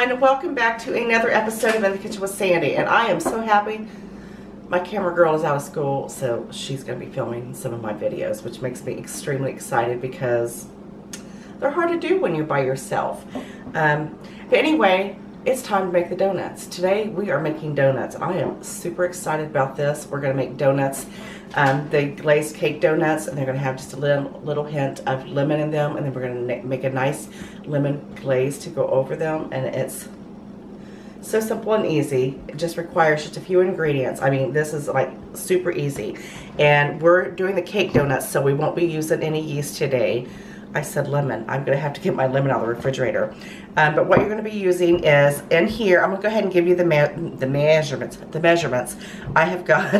everyone, welcome back to another episode of In the Kitchen with Sandy, and I am so happy my camera girl is out of school, so she's going to be filming some of my videos, which makes me extremely excited because they're hard to do when you're by yourself. But anyway, it's time to make the donuts. Today we are making donuts. I am super excited about this. We're going to make donuts, the glazed cake donuts, and they're going to have just a little hint of lemon in them, and then we're going to make a nice lemon glaze to go over them, and it's so simple and easy. It just requires just a few ingredients. I mean, this is like super easy, and we're doing the cake donuts, so we won't be using any yeast today. I said lemon. I'm going to have to get my lemon out of the refrigerator. But what you're going to be using is, in here, I'm going to go ahead and give you the measurements. I have got,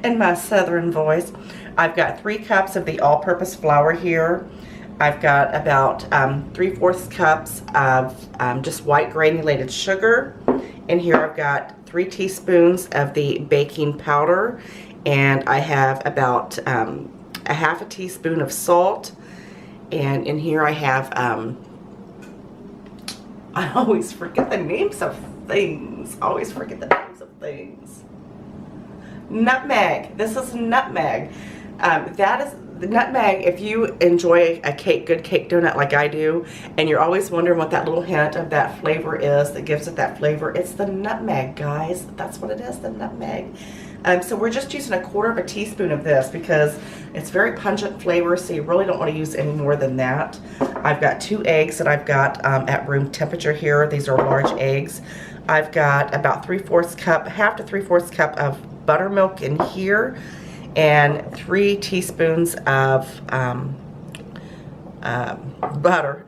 in my southern voice, I've got 3 cups of the all-purpose flour here. I've got about 3/4 cups of just white granulated sugar. In here I've got 3 teaspoons of the baking powder. And I have about a 1/2 teaspoon of salt. And in here I have, I always forget the names of things. Nutmeg. This is nutmeg. That is the nutmeg. If you enjoy a good cake donut like I do, and you're always wondering what that little hint of that flavor is that gives it that flavor, it's the nutmeg, guys. That's what it is, the nutmeg. So we're just using 1/4 teaspoon of this because it's very pungent flavor, so you really don't want to use any more than that. I've got 2 eggs that I've got at room temperature here. These are large eggs. I've got about 1/4 cup, 1/2 to 3/4 cup of buttermilk in here, and 3 teaspoons of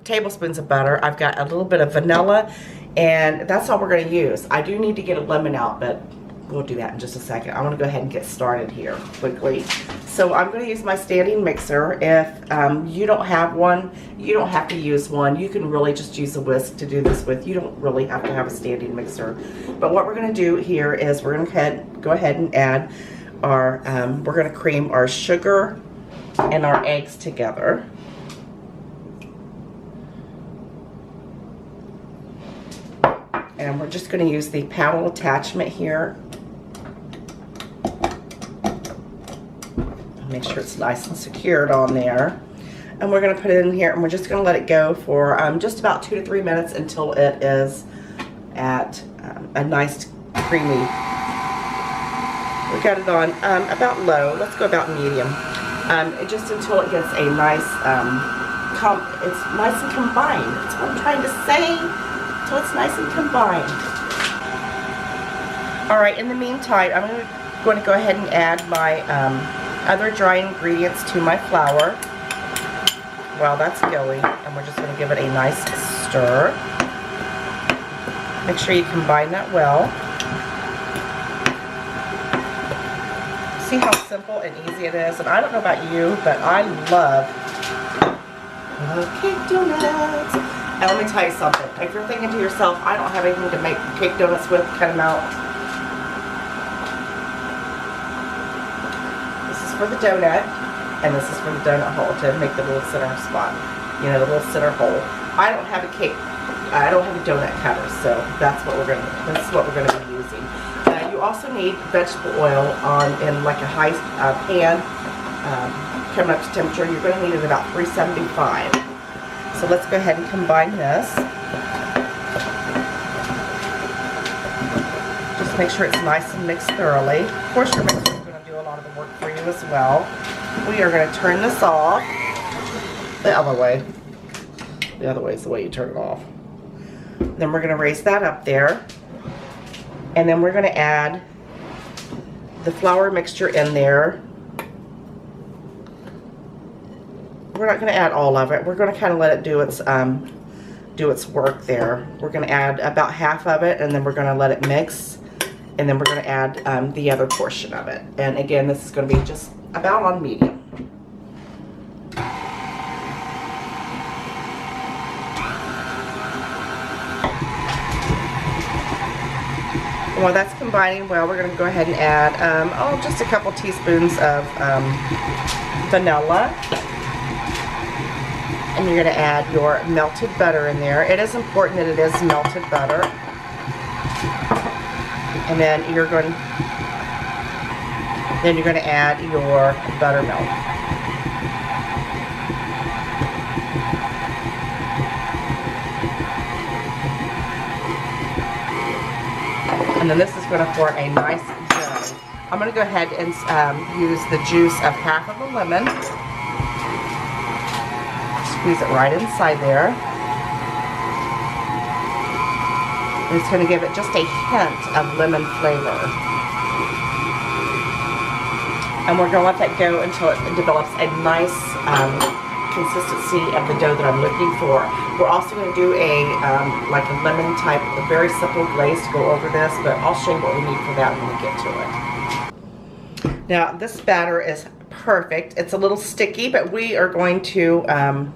tablespoons of butter. I've got a little bit of vanilla, and that's all we're going to use. I do need to get a lemon out, but we'll do that in just a second. I want to go ahead and get started here quickly. So I'm going to use my standing mixer. If you don't have one, you don't have to use one. You can really just use a whisk to do this with. You don't really have to have a standing mixer. But what we're going to do here is we're going to go ahead and add our, we're going to cream our sugar and our eggs together. And we're just going to use the paddle attachment here. Make sure it's nice and secured on there. And we're going to put it in here, and we're just going to let it go for just about 2 to 3 minutes until it is at a nice creamy. We got it on about low. Let's go about medium. Just until it gets a nice, it's nice and combined. That's what I'm trying to say. So it's nice and combined. Alright, in the meantime, I'm going to go ahead and add my other dry ingredients to my flour while that's going, and we're just going to give it a nice stir. Make sure you combine that well. See how simple and easy it is? And I don't know about you, but I love cake donuts. And let me tell you something. If you're thinking to yourself, I don't have anything to make cake donuts with, cut them out. This is for the donut, and this is for the donut hole to make the little center spot. You know, the little center hole. I don't have a donut cutter, so that's what we're gonna be using. You also need vegetable oil in like a high pan, coming up to temperature. You're going to need it about 375. So let's go ahead and combine this. Just make sure it's nice and mixed thoroughly. Of course, your mixer is going to do a lot of the work for you as well. We are going to turn this off the other way. The other way is the way you turn it off. Then we're going to raise that up there. And then we're going to add the flour mixture in there. We're not going to add all of it. We're going to kind of let it do its work there. We're going to add about half of it, and then we're going to let it mix, and then we're going to add the other portion of it. And again, this is going to be just about on medium. While that's combining well, we're going to go ahead and add just a couple teaspoons of vanilla. And you're going to add your melted butter in there. It is important that it is melted butter. And then you're going to add your buttermilk. And then this is going to form a nice dough. I'm going to go ahead and use the juice of half of a lemon. Squeeze it right inside there. And it's going to give it just a hint of lemon flavor. And we're going to let that go until it develops a nice consistency of the dough that I'm looking for. We're also going to do a like a lemon type, a very simple glaze to go over this, but I'll show you what we need for that when we get to it. Now this batter is perfect. It's a little sticky, but we are going to add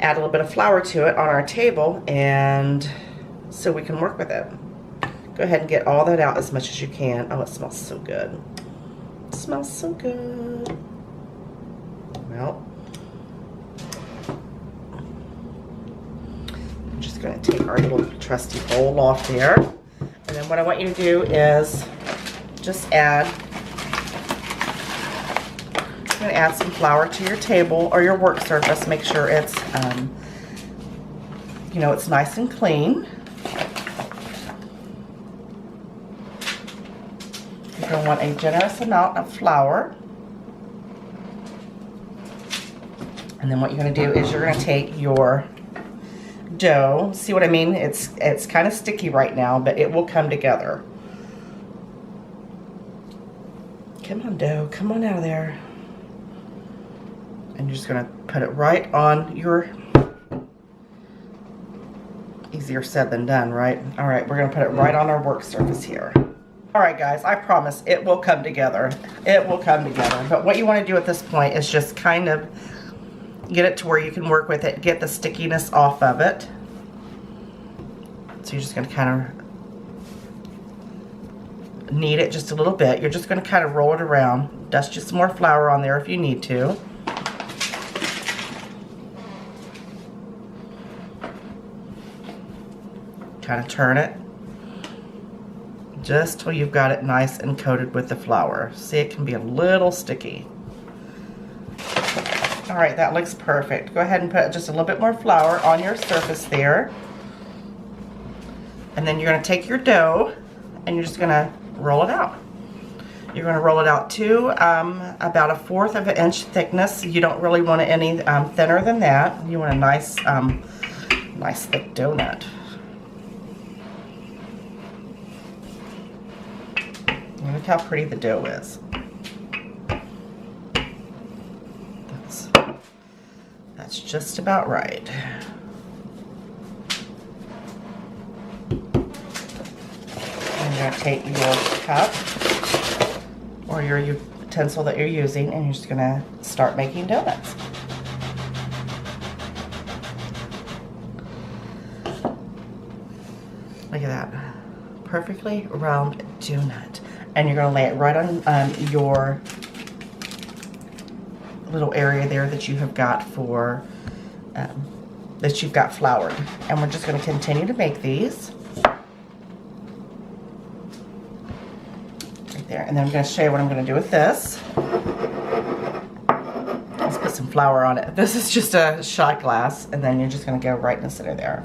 a little bit of flour to it on our table, and so we can work with it. Go ahead and get all that out as much as you can. Oh, it smells so good. It smells so good. Well, I'm just going to take our little trusty bowl off there. And then what I want you to do is just add, I'm going to add some flour to your table or your work surface. Make sure it's, you know, it's nice and clean. You're going to want a generous amount of flour. And then what you're going to do is you're going to take your dough. See what I mean? It's kind of sticky right now, but it will come together. Come on, dough. Come on out of there. And you're just going to put it right on your... Easier said than done, right? All right, we're going to put it right on our work surface here. All right, guys, I promise it will come together. It will come together. But what you want to do at this point is just kind of get it to where you can work with it, get the stickiness off of it. So you're just going to kind of knead it just a little bit. You're just going to kind of roll it around. Dust just some more flour on there if you need to. Kind of turn it just till you've got it nice and coated with the flour. See, it can be a little sticky. All right, that looks perfect. Go ahead and put just a little bit more flour on your surface there. And then you're going to take your dough and you're just going to roll it out. You're going to roll it out to about 1/4 of an inch thickness. You don't really want it any thinner than that. You want a nice, nice thick donut. Look how pretty the dough is. That's just about right. And you're going to take your cup or your utensil that you're using, and you're just going to start making donuts. Look at that. Perfectly round donut. And you're going to lay it right on your little area there that you have got for that you've got floured. And we're just going to continue to make these right there. And then I'm going to show you what I'm going to do with this. Let's put some flour on it. This is just a shot glass, and then you're just going to go right in the center there.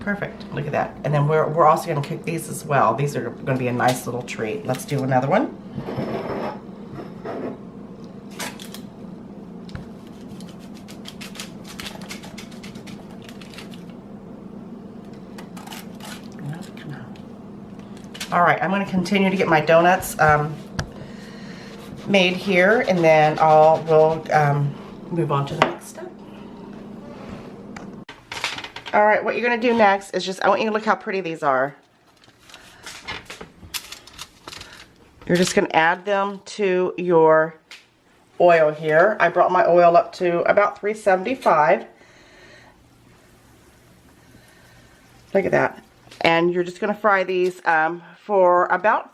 Perfect. Look at that. And then we're also going to cook these as well. These are going to be a nice little treat. Let's do another one. All right, I'm going to continue to get my donuts made here, and then we'll move on to the next step. All right, what you're going to do next is I want you to look how pretty these are. You're just going to add them to your oil here. I brought my oil up to about 375. Look at that. And you're just going to fry these for about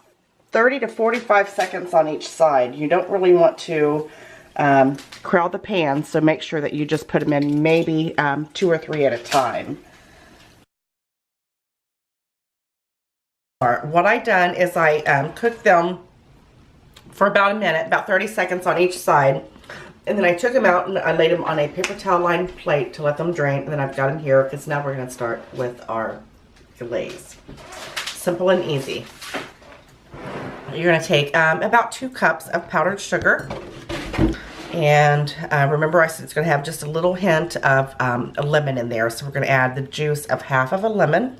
30 to 45 seconds on each side. You don't really want to crowd the pan, so make sure that you just put them in maybe 2 or 3 at a time. What I done is I cooked them for about a minute, about 30 seconds on each side. And then I took them out and I laid them on a paper towel lined plate to let them drain. And then I've got them here because now we're going to start with our glaze. Simple and easy. You're going to take about 2 cups of powdered sugar. And remember I said it's going to have just a little hint of a lemon in there. So we're going to add the juice of half of a lemon.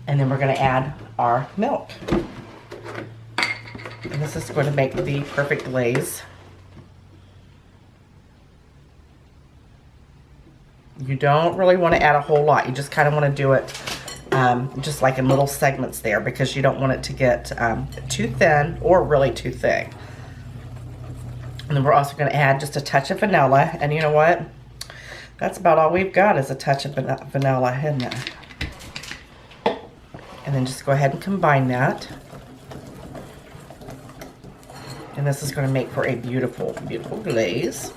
And then we're going to add our milk. And this is going to make the perfect glaze. You don't really want to add a whole lot. You just kind of want to do it just like in little segments there, because you don't want it to get too thin or really too thick. And then we're also going to add just a touch of vanilla. And you know what? That's about all we've got is a touch of vanilla, isn't it? And then just go ahead and combine that. And this is going to make for a beautiful, beautiful glaze.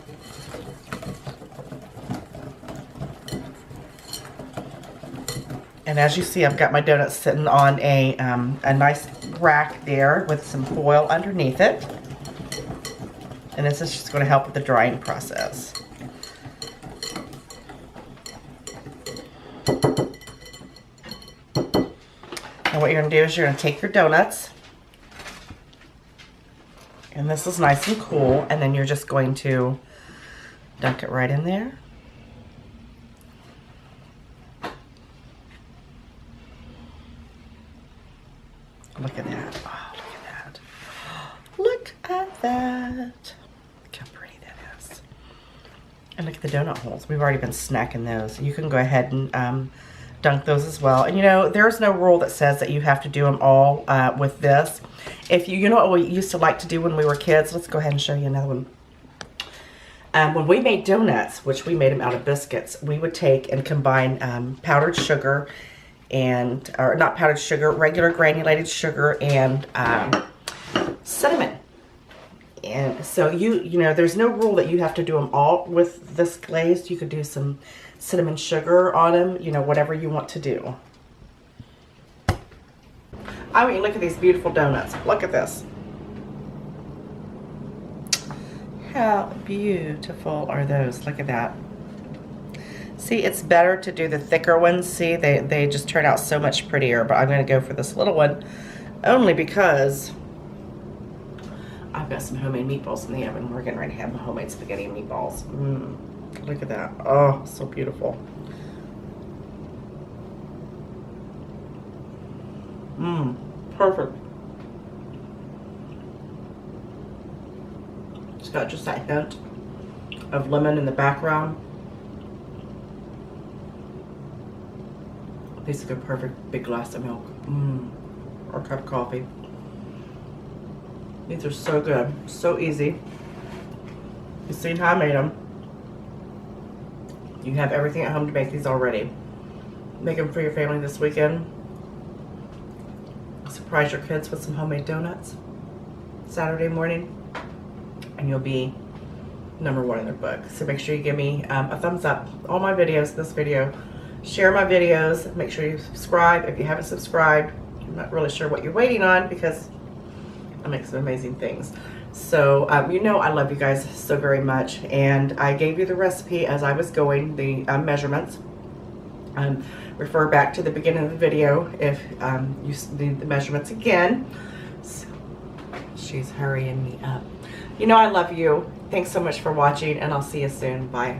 And as you see, I've got my donuts sitting on a nice rack there with some foil underneath it. And this is just going to help with the drying process. And what you're going to do is you're going to take your donuts, and this is nice and cool, and then you're just going to dunk it right in there. Look at that. Oh, look at that. Look at that. Look how pretty that is. And look at the donut holes. We've already been snacking those. You can go ahead and dunk those as well. And you know, there's no rule that says that you have to do them all with this. If you know what we used to like to do when we were kids, let's go ahead and show you another one. When we made donuts, which we made them out of biscuits, we would take and combine powdered sugar and, or not powdered sugar, regular granulated sugar and cinnamon. And so you know, there's no rule that you have to do them all with this glaze. You could do some cinnamon sugar on them, you know, whatever you want to do. I mean, look at these beautiful donuts. Look at this. How beautiful are those? Look at that. See, it's better to do the thicker ones. See, they just turn out so much prettier, but I'm going to go for this little one only because I've got some homemade meatballs in the oven. We're getting ready to have my homemade spaghetti and meatballs. Look at that. Oh, so beautiful. Perfect. It's got just that hint of lemon in the background. These are a perfect big glass of milk. Or a cup of coffee. These are so good. So easy. You've seen how I made them. You have everything at home to make these already. Make them for your family this weekend. Surprise your kids with some homemade donuts Saturday morning, and you'll be #1 in their book. So make sure you give me a thumbs up. All my videos, this video. Share my videos. Make sure you subscribe if you haven't subscribed. I'm not really sure what you're waiting on because I make some amazing things. So you know I love you guys so very much, and I gave you the recipe as I was going, the measurements. Refer back to the beginning of the video if you need the measurements again. So, she's hurrying me up. You know I love you. Thanks so much for watching, and I'll see you soon. Bye.